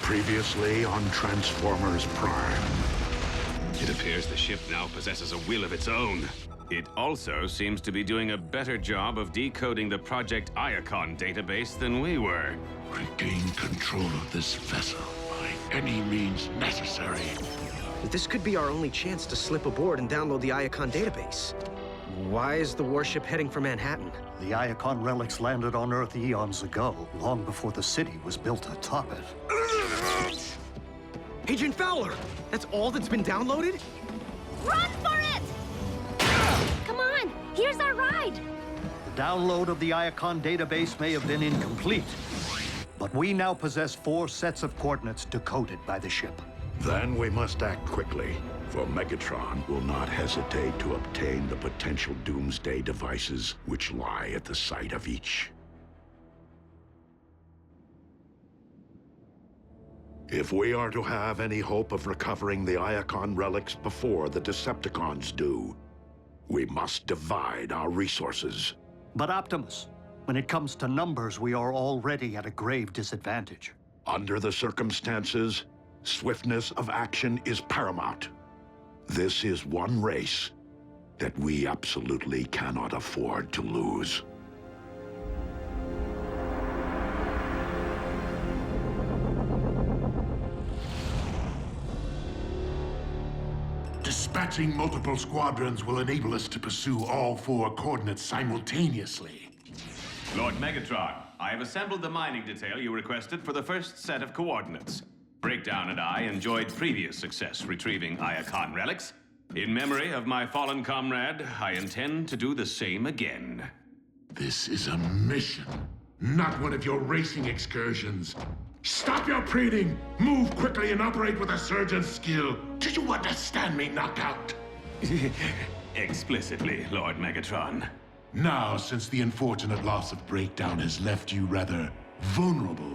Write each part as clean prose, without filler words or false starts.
Previously on Transformers Prime. It appears the ship now possesses a will of its own. It also seems to be doing a better job of decoding the Project Iacon database than we were. Regain control of this vessel by any means necessary. This could be our only chance to slip aboard and download the Iacon database. Why is the warship heading for Manhattan? The Iacon relics landed on Earth eons ago, long before the city was built atop it. Agent Fowler! That's all that's been downloaded? Run for it! Come on, here's our ride. The download of the Iacon database may have been incomplete, but we now possess 4 sets of coordinates decoded by the ship. Then we must act quickly, for Megatron will not hesitate to obtain the potential doomsday devices which lie at the site of each. If we are to have any hope of recovering the Iacon relics before the Decepticons do, we must divide our resources. But Optimus, when it comes to numbers, we are already at a grave disadvantage. Under the circumstances, swiftness of action is paramount. This is one race that we absolutely cannot afford to lose. Dispatching multiple squadrons will enable us to pursue all 4 coordinates simultaneously. Lord Megatron, I have assembled the mining detail you requested for the first set of coordinates. Breakdown and I enjoyed previous success retrieving Iacon relics. In memory of my fallen comrade, I intend to do the same again. This is a mission, not one of your racing excursions. Stop your preening! Move quickly and operate with a surgeon's skill. Do you understand me, Knockout? Explicitly, Lord Megatron. Now, since the unfortunate loss of Breakdown has left you rather vulnerable,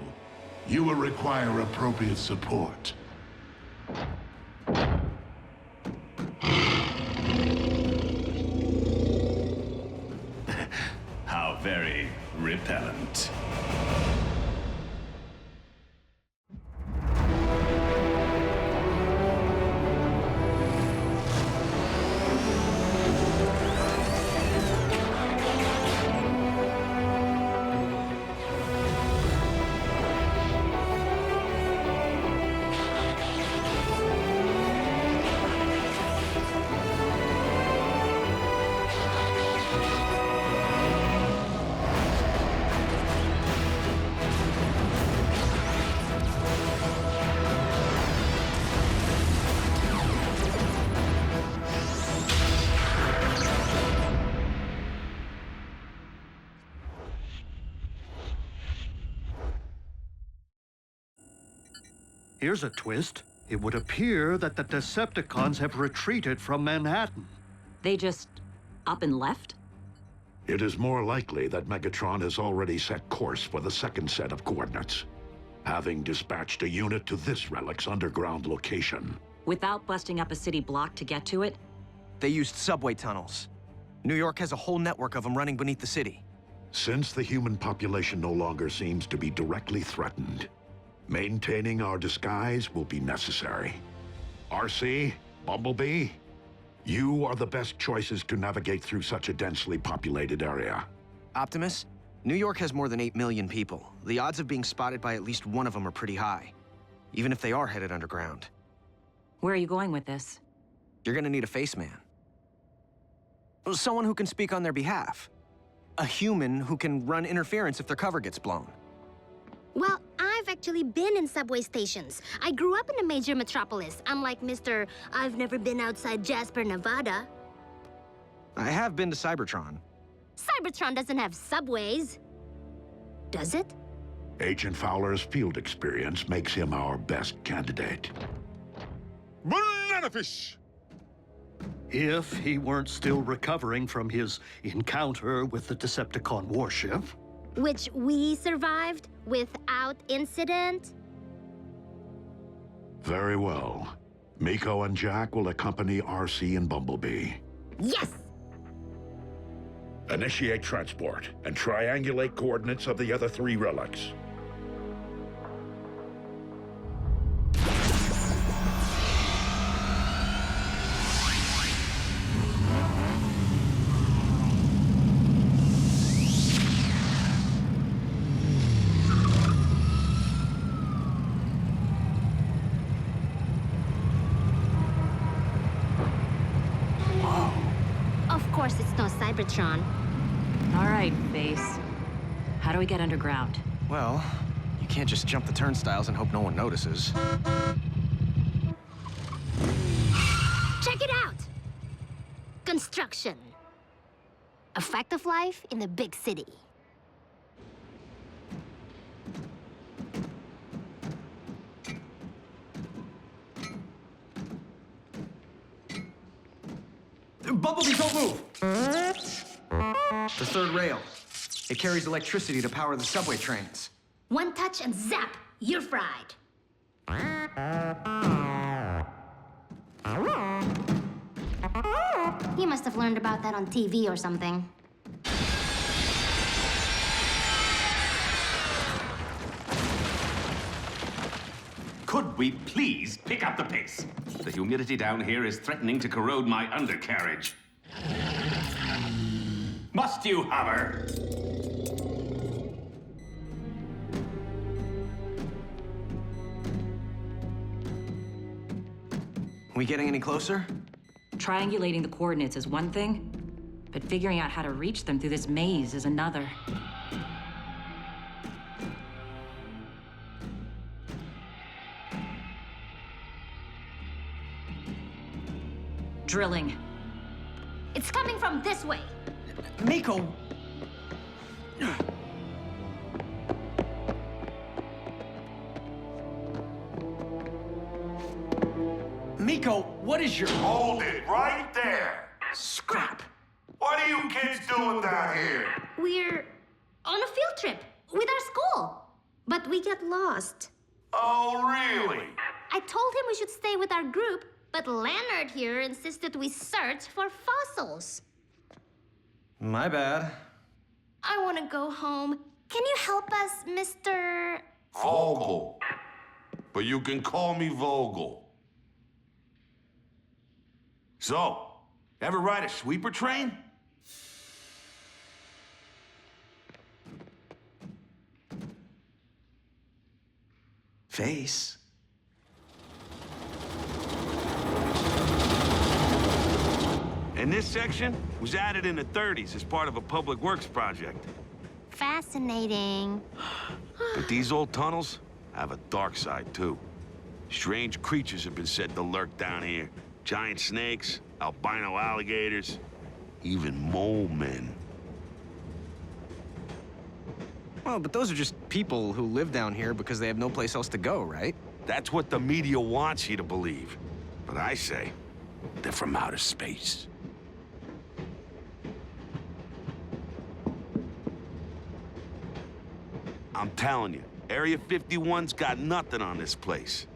you will require appropriate support. How very repellent. Here's a twist. It would appear that the Decepticons have retreated from Manhattan. They just up and left? It is more likely that Megatron has already set course for the second set of coordinates, having dispatched a unit to this relic's underground location. Without busting up a city block to get to it? They used subway tunnels. New York has a whole network of them running beneath the city. Since the human population no longer seems to be directly threatened, maintaining our disguise will be necessary. Arcee, Bumblebee, you are the best choices to navigate through such a densely populated area. Optimus, New York has more than 8 million people. The odds of being spotted by at least one of them are pretty high, even if they are headed underground. Where are you going with this? You're gonna need a face man. Someone who can speak on their behalf. A human who can run interference if their cover gets blown. Well, I've actually been in subway stations. I grew up in a major metropolis, unlike Mr. I've never been outside Jasper, Nevada. I have been to Cybertron. Cybertron doesn't have subways. Does it? Agent Fowler's field experience makes him our best candidate. Bananafish! If he weren't still recovering from his encounter with the Decepticon warship. Which we survived without incident? Very well. Miko and Jack will accompany Arcee and Bumblebee. Yes! Initiate transport and triangulate coordinates of the other 3 relics. Cybertron. All right, Base. How do we get underground? Well, you can't just jump the turnstiles and hope no one notices. Check it out! Construction. A fact of life in the big city. Bumblebee, don't move! The third rail. It carries electricity to power the subway trains. One touch and zap, you're fried. You must have learned about that on TV or something. Could we please pick up the pace? The humidity down here is threatening to corrode my undercarriage. Must you hover? We getting any closer? Triangulating the coordinates is one thing, but figuring out how to reach them through this maze is another. Drilling. It's coming from this way. Miko! Miko, what is your... Hold it right there! Scrap! What are you kids doing down here? We're on a field trip with our school. But we get lost. Oh, really? I told him we should stay with our group, but Leonard here insisted we search for fossils. My bad. I want to go home. Can you help us, Mr... Vogel. But you can call me Vogel. So, ever ride a sweeper train? Face. And this section was added in the 30s as part of a public works project. Fascinating. But these old tunnels have a dark side, too. Strange creatures have been said to lurk down here. Giant snakes, albino alligators, even mole men. Well, but those are just people who live down here because they have no place else to go, right? That's what the media wants you to believe. But I say, they're from outer space. I'm telling you, Area 51's got nothing on this place.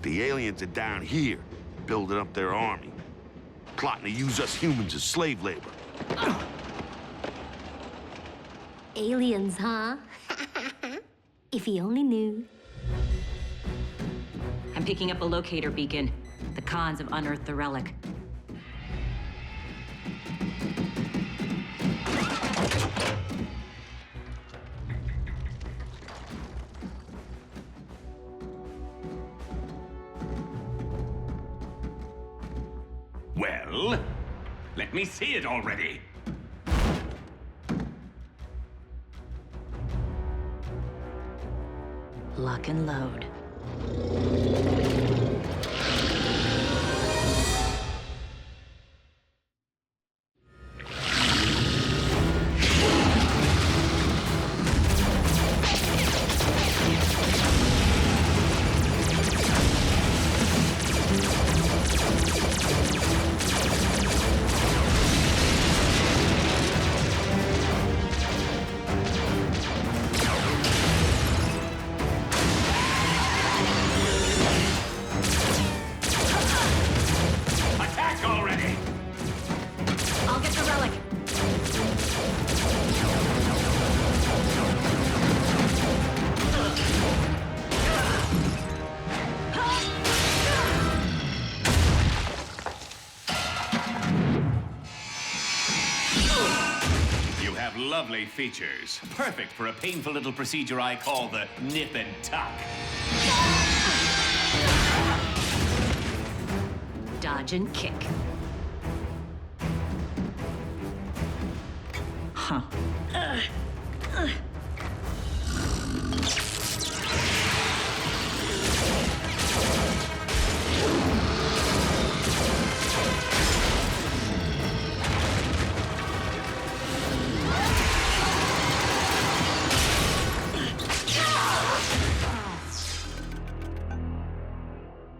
The aliens are down here, building up their army, plotting to use us humans as slave labor. Aliens, huh? If he only knew. I'm picking up a locator beacon. The cons have unearthed the relic. Well, let me see it already. Lock and load. Attack already! I'll get the relic. You have lovely features. Perfect for a painful little procedure I call the nip and tuck. Dodge and kick. Huh.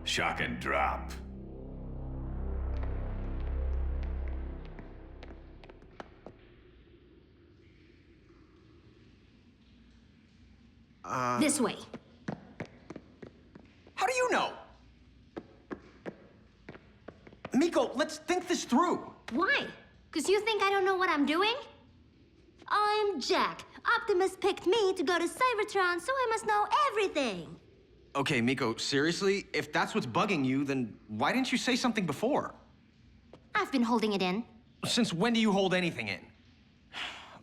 Shock and drop. This way. How do you know? Miko, let's think this through. Why? Because you think I don't know what I'm doing? I'm Jack. Optimus picked me to go to Cybertron, so I must know everything. Okay, Miko, seriously? If that's what's bugging you, then why didn't you say something before? I've been holding it in. Since when do you hold anything in?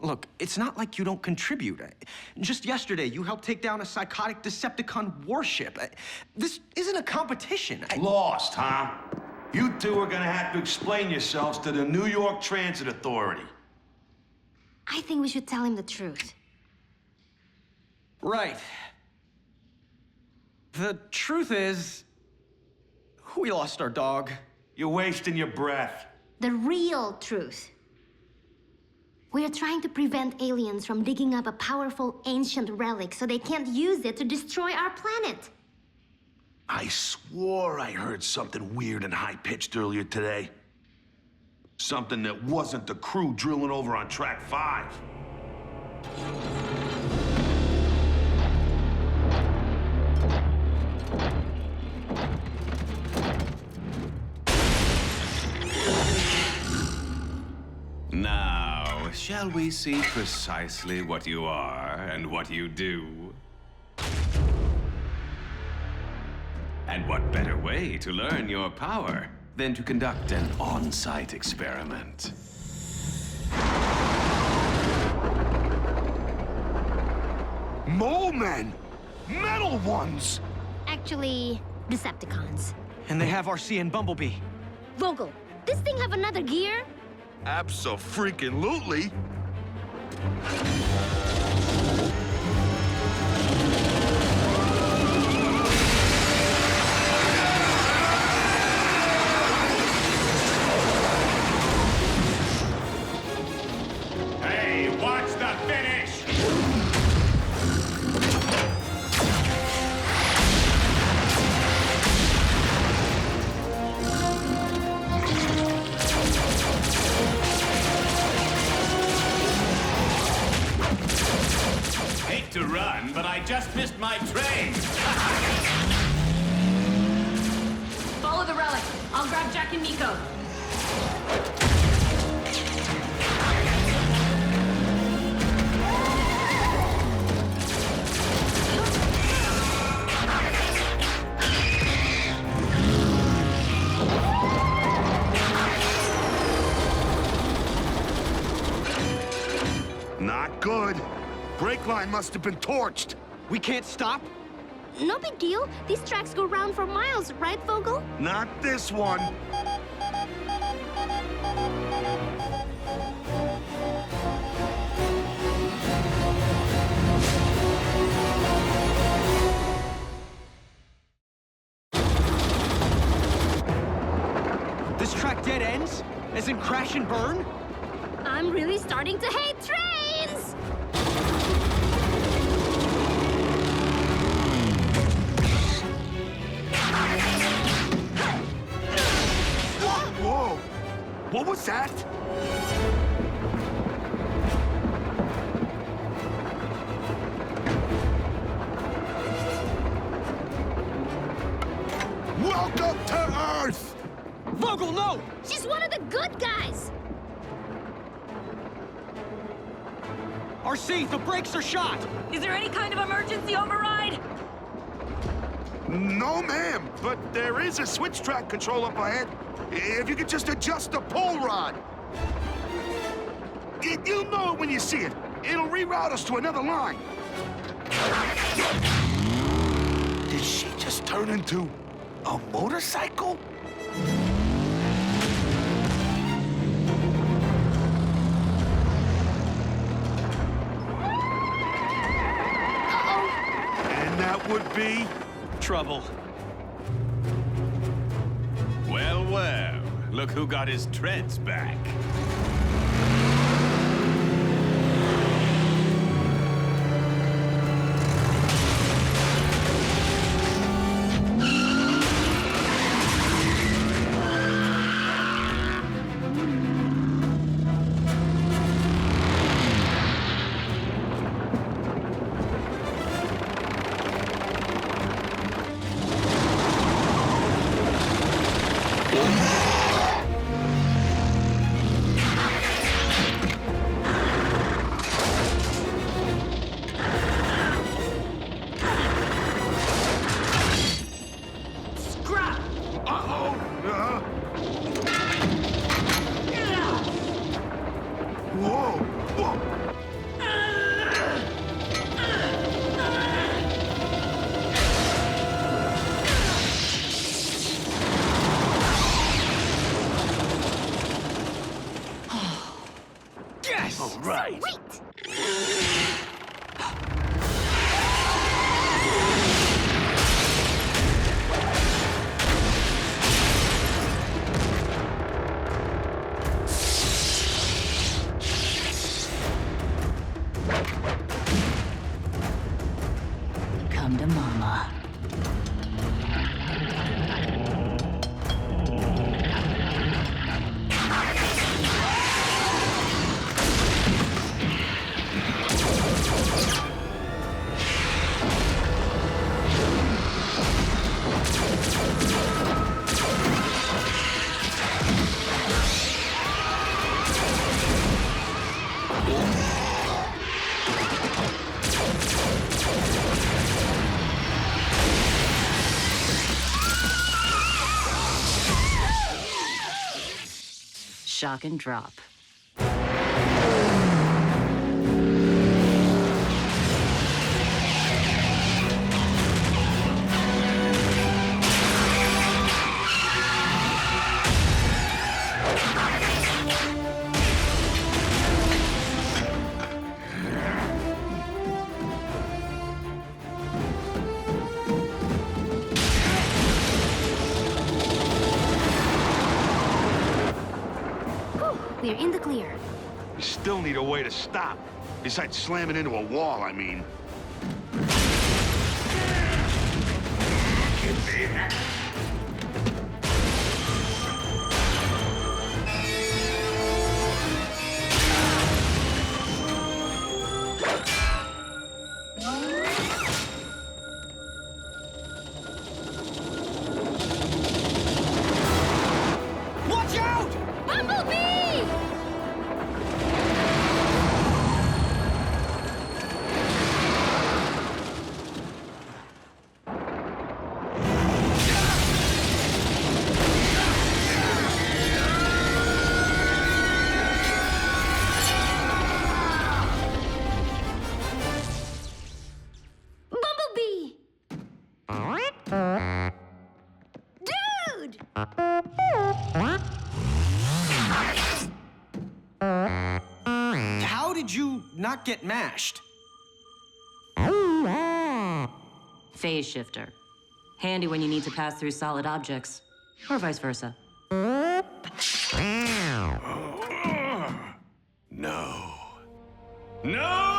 Look, it's not like you don't contribute. Just yesterday, you helped take down a psychotic Decepticon warship. This isn't a competition. Lost, huh? You two are gonna have to explain yourselves to the New York Transit Authority. I think we should tell him the truth. Right. The truth is, we lost our dog. You're wasting your breath. The real truth. We are trying to prevent aliens from digging up a powerful ancient relic so they can't use it to destroy our planet. I swore I heard something weird and high-pitched earlier today. Something that wasn't the crew drilling over on track 5. Now, shall we see precisely what you are and what you do? And what better way to learn your power than to conduct an on-site experiment? Mole men! Metal ones! Actually, Decepticons. And they have Arcee and Bumblebee. Vogel, this thing have another gear? Abso-freaking-lutely! Hey, watch the finish! Hate to run, but I just missed my train. Follow the relic. I'll grab Jack and Miko. Not good. Brake line must have been torched. We can't stop? No big deal. These tracks go round for miles, right, Vogel? Not this one. This track dead ends? As in crash and burn? I'm really starting to hate trains! Whoa! What was that? Welcome to Earth! Vogel, no! She's one of the good guys! Arcee, the brakes are shot! Is there any kind of emergency override? No, ma'am, but there is a switch track control up ahead. If you could just adjust the pull rod. You'll know it when you see it. It'll reroute us to another line. Did she just turn into a motorcycle? that would be? Trouble. Well, well. Look who got his treads back. Right. Wait! Come to mama. Shock and drop. We're in the clear. You still need a way to stop. Besides slamming into a wall, I mean. Watch out! Bumblebee! Bumblebee! Dude! How did you not get mashed? Phase shifter. Handy when you need to pass through solid objects. Or vice versa. No. No!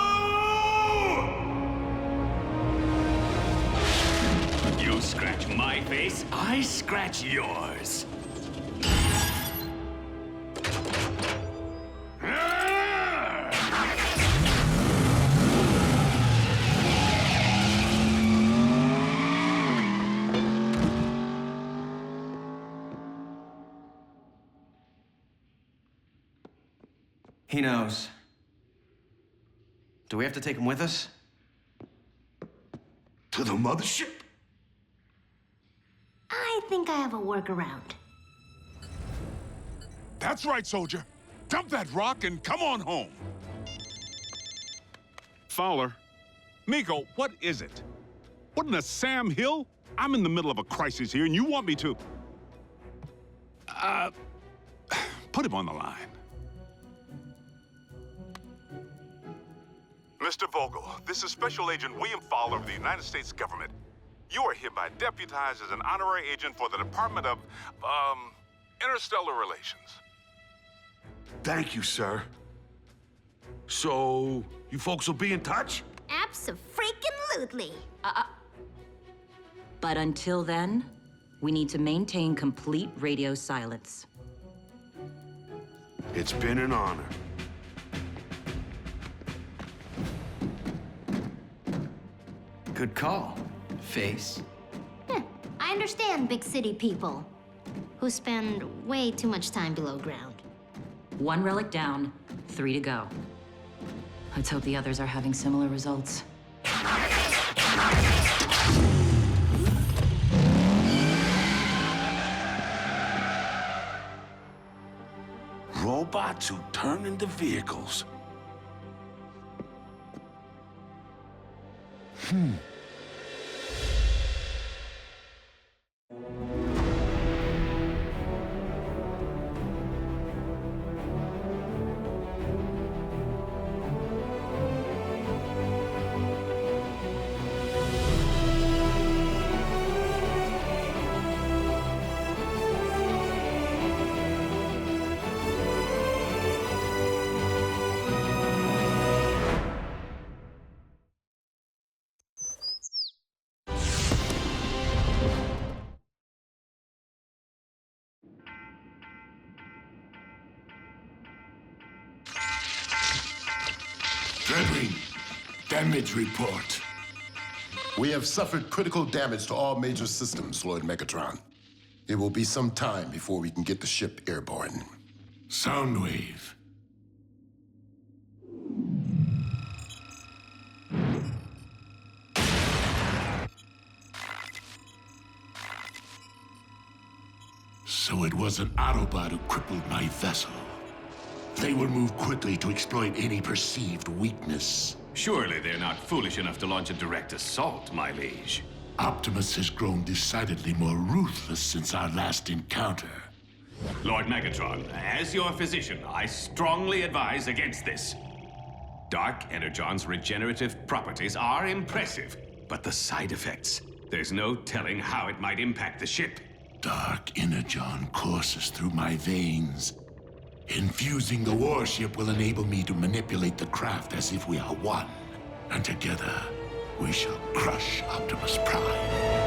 You scratch my face, I scratch yours. He knows. Do we have to take him with us? To the mothership? I think I have a workaround. That's right, soldier. Dump that rock and come on home. Fowler. Miko, what is it? What in the Sam Hill? I'm in the middle of a crisis here, and you want me to... Put him on the line. Mr. Vogel, this is Special Agent William Fowler of the United States government. You are hereby deputized as an honorary agent for the Department of, Interstellar Relations. Thank you, sir. So, you folks will be in touch? Abso-freaking-lutely. But until then, we need to maintain complete radio silence. It's been an honor. Good call, Face. I understand big city people who spend way too much time below ground. 1 relic down, 3 to go. Let's hope the others are having similar results. Robots who turn into vehicles. Dreadwing, damage report. We have suffered critical damage to all major systems, Lord Megatron. It will be some time before we can get the ship airborne. Soundwave. So it was an Autobot who crippled my vessel. They will move quickly to exploit any perceived weakness. Surely they're not foolish enough to launch a direct assault, my liege. Optimus has grown decidedly more ruthless since our last encounter. Lord Megatron, as your physician, I strongly advise against this. Dark Energon's regenerative properties are impressive, but the side effects, there's no telling how it might impact the ship. Dark Energon courses through my veins. Infusing the warship will enable me to manipulate the craft as if we are one. And together, we shall crush Optimus Prime.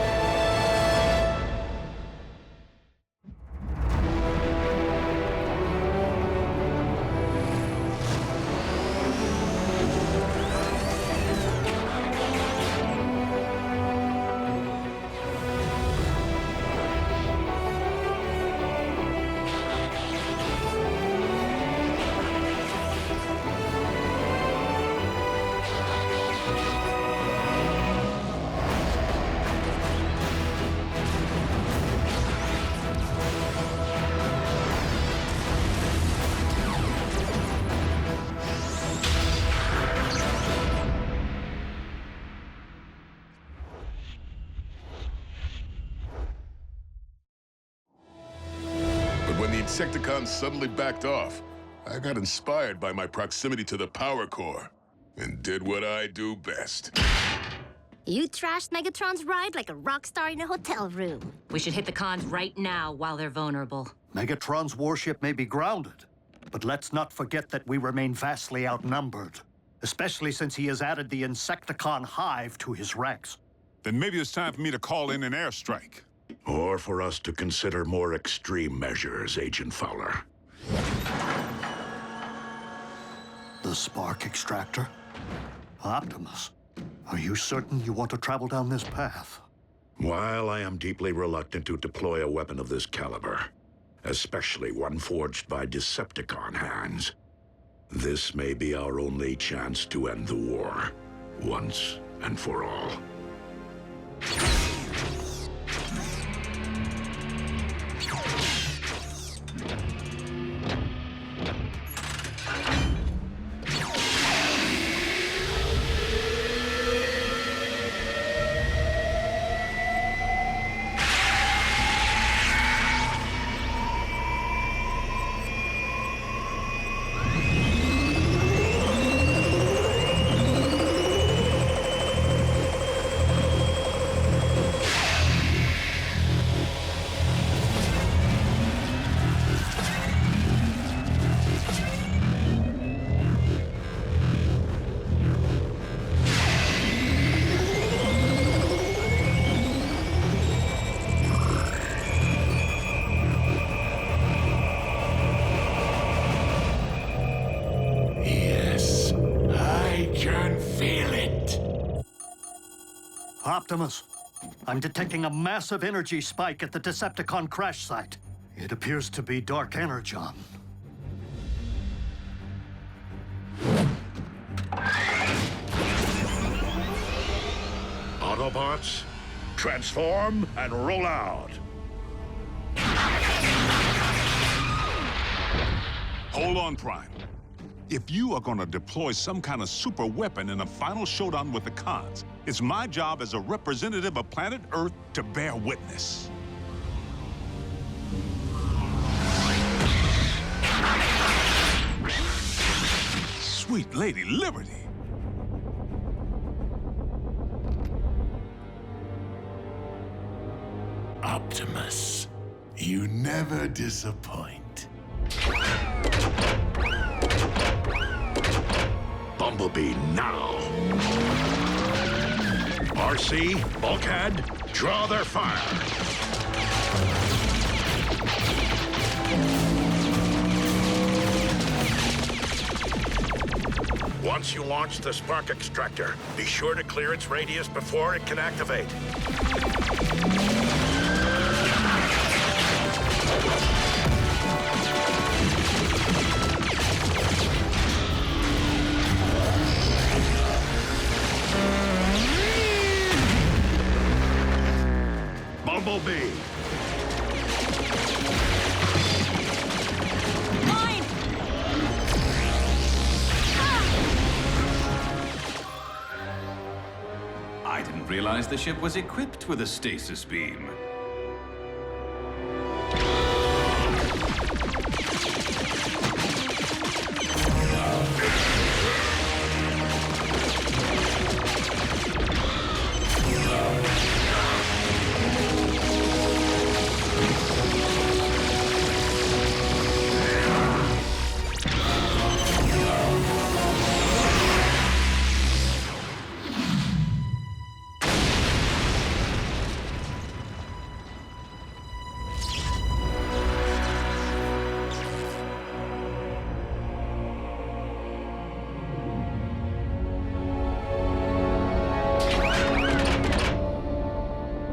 When the Insecticons suddenly backed off, I got inspired by my proximity to the power core and did what I do best. You trashed Megatron's ride like a rock star in a hotel room. We should hit the cons right now while they're vulnerable. Megatron's warship may be grounded, but let's not forget that we remain vastly outnumbered, especially since he has added the Insecticon hive to his ranks. Then maybe it's time for me to call in an airstrike. Or for us to consider more extreme measures, Agent Fowler. The spark extractor? Optimus, are you certain you want to travel down this path? While I am deeply reluctant to deploy a weapon of this caliber, especially one forged by Decepticon hands, this may be our only chance to end the war, once and for all. Optimus, I'm detecting a massive energy spike at the Decepticon crash site. It appears to be Dark Energon. Autobots, transform and roll out. Hold on, Prime. If you are gonna deploy some kind of super weapon in a final showdown with the cons, it's my job as a representative of planet Earth to bear witness. Sweet Lady Liberty. Optimus, you never disappoint. Bumblebee now. Arcee, Bulkhead, draw their fire. Once you launch the spark extractor, be sure to clear its radius before it can activate. Bumblebee. Mine! I didn't realize the ship was equipped with a stasis beam.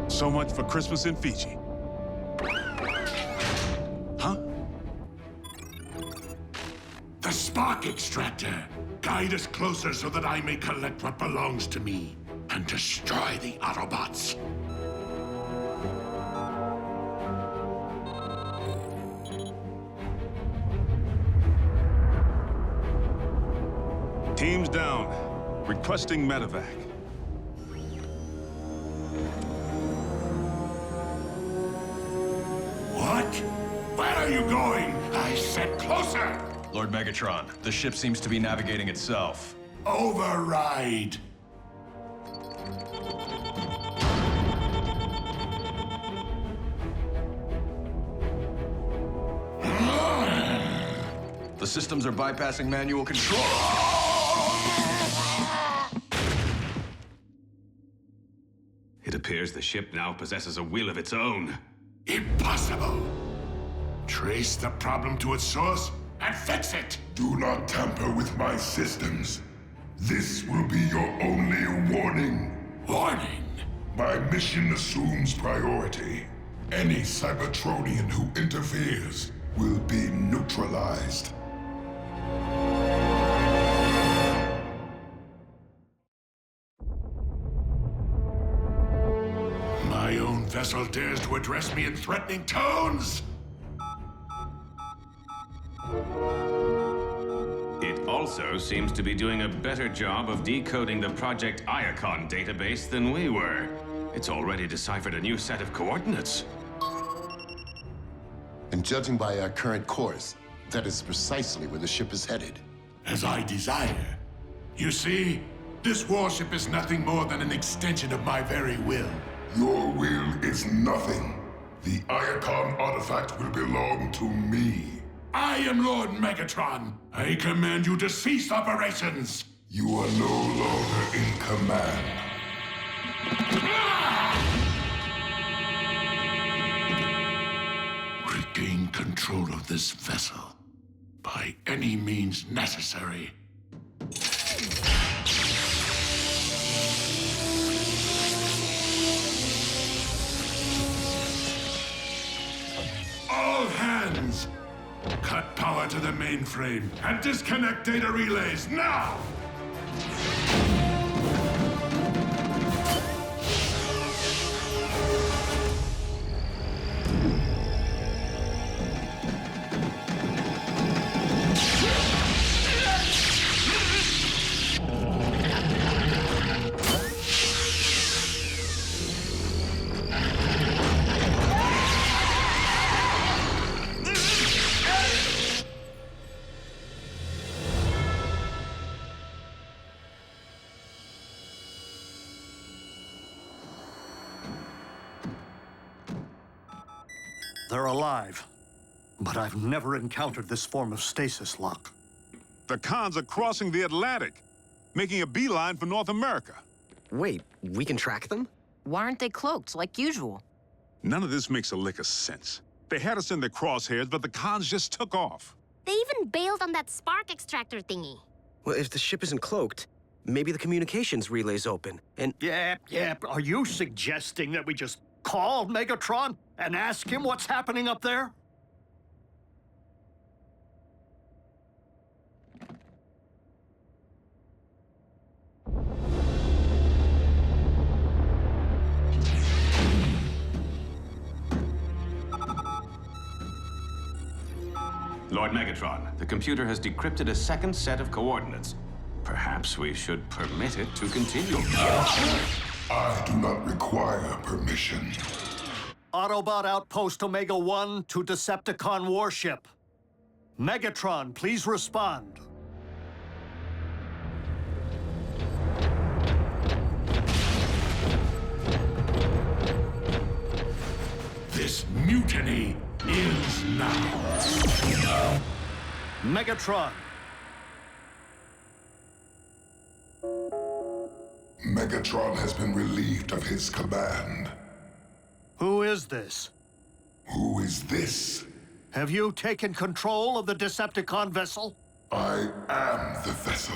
So much for Christmas in Fiji. Huh? The spark extractor. Guide us closer so that I may collect what belongs to me and destroy the Autobots. Teams down. Requesting medevac. What? Where are you going? I said closer! Lord Megatron, the ship seems to be navigating itself. Override! The systems are bypassing manual control. It appears the ship now possesses a will of its own. Impossible! Trace the problem to its source and fix it! Do not tamper with my systems. This will be your only warning. Warning? My mission assumes priority. Any Cybertronian who interferes will be neutralized. My own vessel dares to address me in threatening tones? It also seems to be doing a better job of decoding the Project Iacon database than we were. It's already deciphered a new set of coordinates. And judging by our current course, that is precisely where the ship is headed. As I desire. You see, this warship is nothing more than an extension of my very will. Your will is nothing. The Iacon artifact will belong to me. I am Lord Megatron. I command you to cease operations. You are no longer in command. Regain control of this vessel by any means necessary. All hands! Cut power to the mainframe and disconnect data relays now! They're alive, but I've never encountered this form of stasis lock. The cons are crossing the Atlantic, making a beeline for North America. Wait, we can track them? Why aren't they cloaked, like usual? None of this makes a lick of sense. They had us in their crosshairs, but the cons just took off. They even bailed on that spark extractor thingy. Well, if the ship isn't cloaked, maybe the communications relay's open, and... Yep. Are you suggesting that we just call Megatron and ask him what's happening up there? Lord Megatron, the computer has decrypted a second set of coordinates. Perhaps we should permit it to continue. I do not require permission. Autobot Outpost Omega-1 to Decepticon Warship. Megatron, please respond. This mutiny ends now. Megatron. Megatron has been relieved of his command. Who is this? Who is this? Have you taken control of the Decepticon vessel? I am the vessel.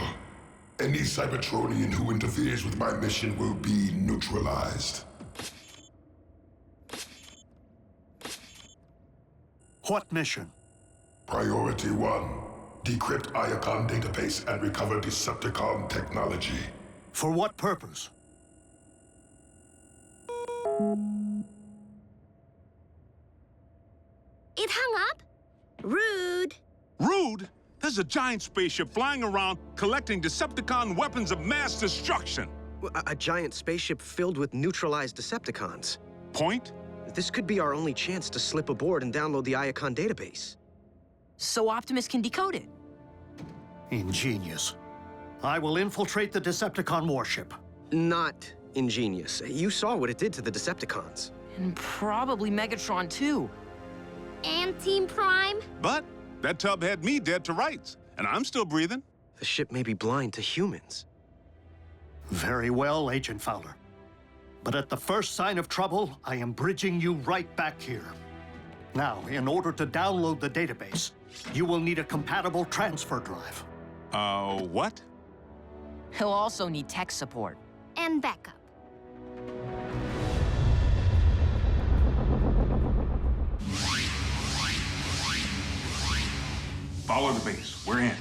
Any Cybertronian who interferes with my mission will be neutralized. What mission? Priority 1. Decrypt Iacon database and recover Decepticon technology. For what purpose? It hung up? Rude. Rude? There's a giant spaceship flying around collecting Decepticon weapons of mass destruction. A giant spaceship filled with neutralized Decepticons. Point? This could be our only chance to slip aboard and download the Iacon database. So Optimus can decode it. Ingenious. I will infiltrate the Decepticon warship. Not ingenious. You saw what it did to the Decepticons. And probably Megatron, too. And Team Prime? But that tub had me dead to rights, and I'm still breathing. The ship may be blind to humans. Very well, Agent Fowler. But at the first sign of trouble, I am bridging you right back here. Now, in order to download the database, you will need a compatible transfer drive. What? He'll also need tech support. And backup. Follow the base. We're in.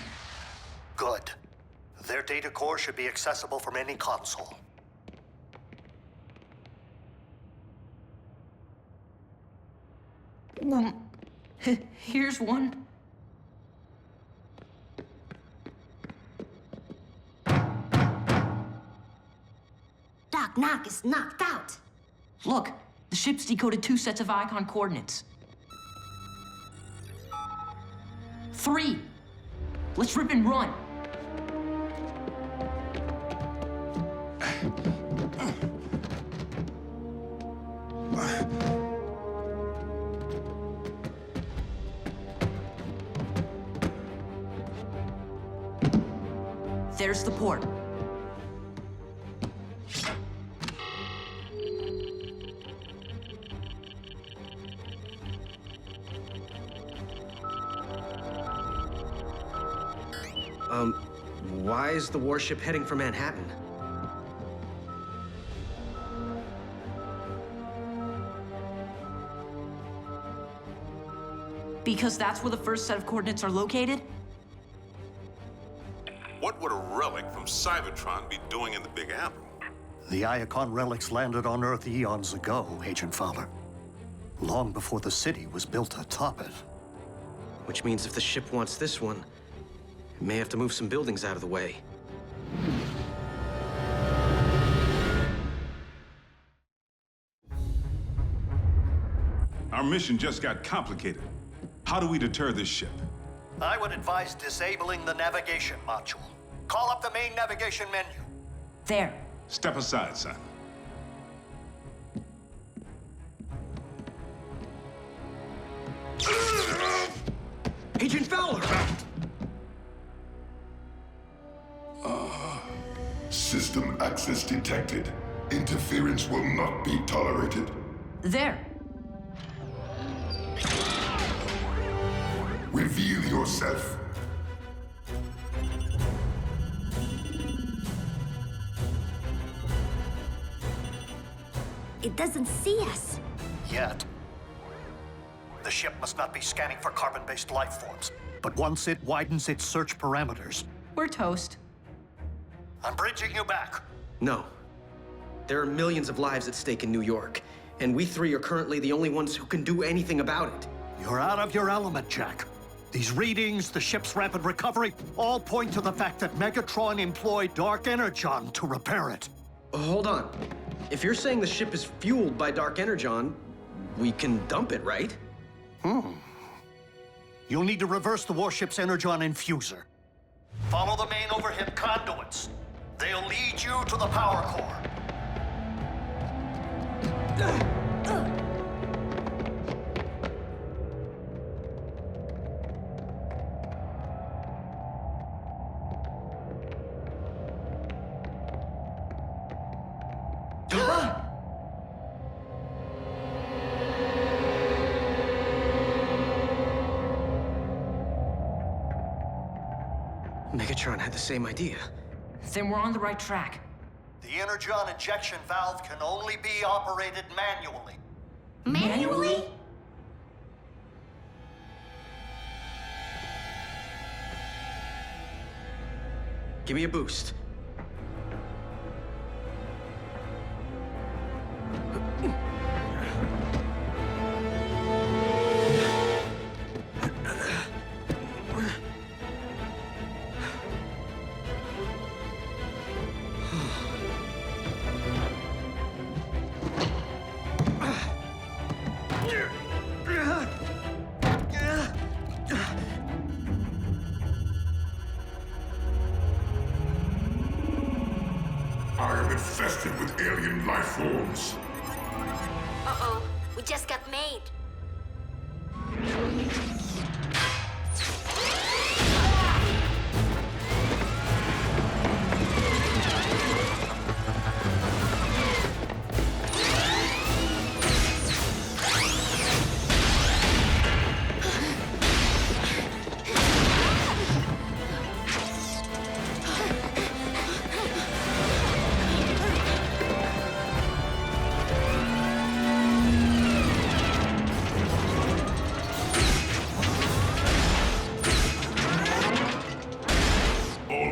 Good. Their data core should be accessible from any console. Here's one. Doc Knock is knocked out. Look, the ship's decoded 2 sets of Iacon coordinates. 3. Let's rip and run. There's the port. Why is the warship heading for Manhattan? Because that's where the first set of coordinates are located? What would a relic from Cybertron be doing in the Big Apple? The Iacon relics landed on Earth eons ago, Agent Fowler. Long before the city was built atop it. Which means if the ship wants this one, it may have to move some buildings out of the way. Our mission just got complicated. How do we deter this ship? I would advise disabling the navigation module. Call up the main navigation menu. There. Step aside, son. Agent Fowler! System access detected. Interference will not be tolerated. There. Reveal yourself. It doesn't see us. Yet. The ship must not be scanning for carbon-based life forms. But once it widens its search parameters... We're toast. I'm bridging you back. No. There are millions of lives at stake in New York, and we three are currently the only ones who can do anything about it. You're out of your element, Jack. These readings, the ship's rapid recovery, all point to the fact that Megatron employed Dark Energon to repair it. Hold on. If you're saying the ship is fueled by Dark Energon, we can dump it, right? You'll need to reverse the warship's Energon infuser. Follow the main overhead conduits. They'll lead you to the power core. Megatron had the same idea. Then we're on the right track. The Energon injection valve can only be operated manually. Manually? Give me a boost. I am infested with alien life forms. Uh-oh, we just got made.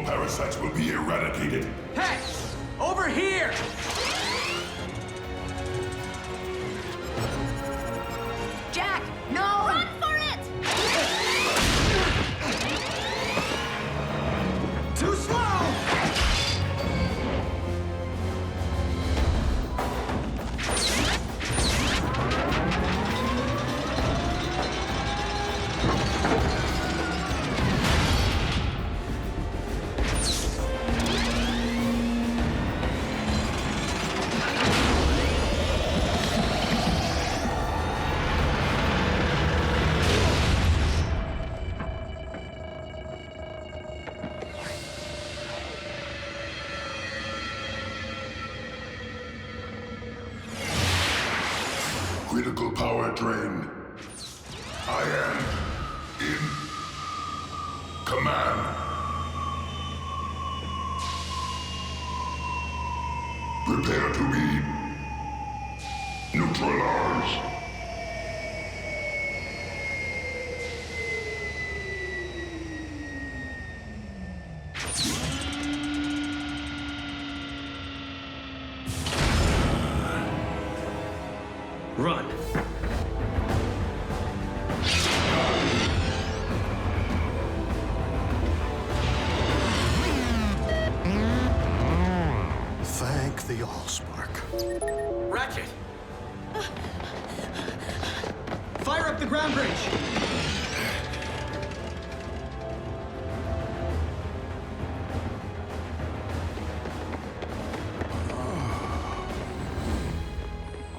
Parasites will be eradicated. Hey! Over here! Jack, no! Run for it! Too slow! Critical power drain. I am in command. Prepare to be neutralized. Run. Thank the Allspark. Ratchet! Fire up the ground bridge!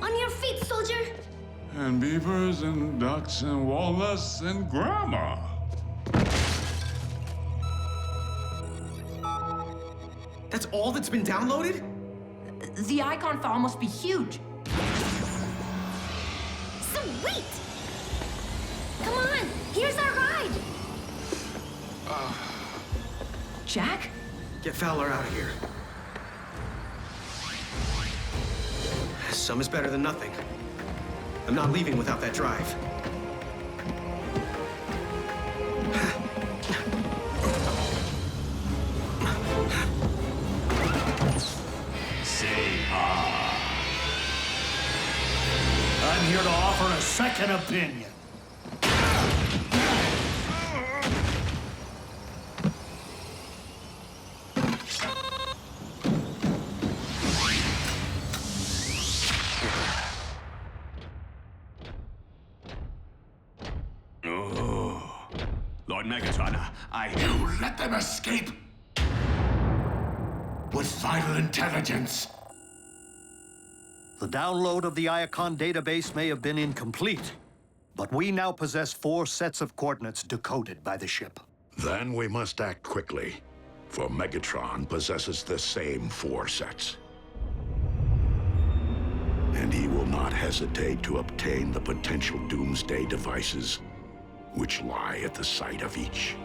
On your feet, soldier! And beavers and ducks and walnuts and grandma. That's all that's been downloaded? The Iacon file must be huge. Sweet! Come on, here's our ride! Jack? Get Fowler out of here. Some is better than nothing. I'm not leaving without that drive. Say ah. I'm here to offer a second opinion. Lord Megatron, You let them escape! With vital intelligence! The download of the Iacon database may have been incomplete, but we now possess 4 sets of coordinates decoded by the ship. Then we must act quickly, for Megatron possesses the same 4 sets. And he will not hesitate to obtain the potential doomsday devices which lie at the site of each.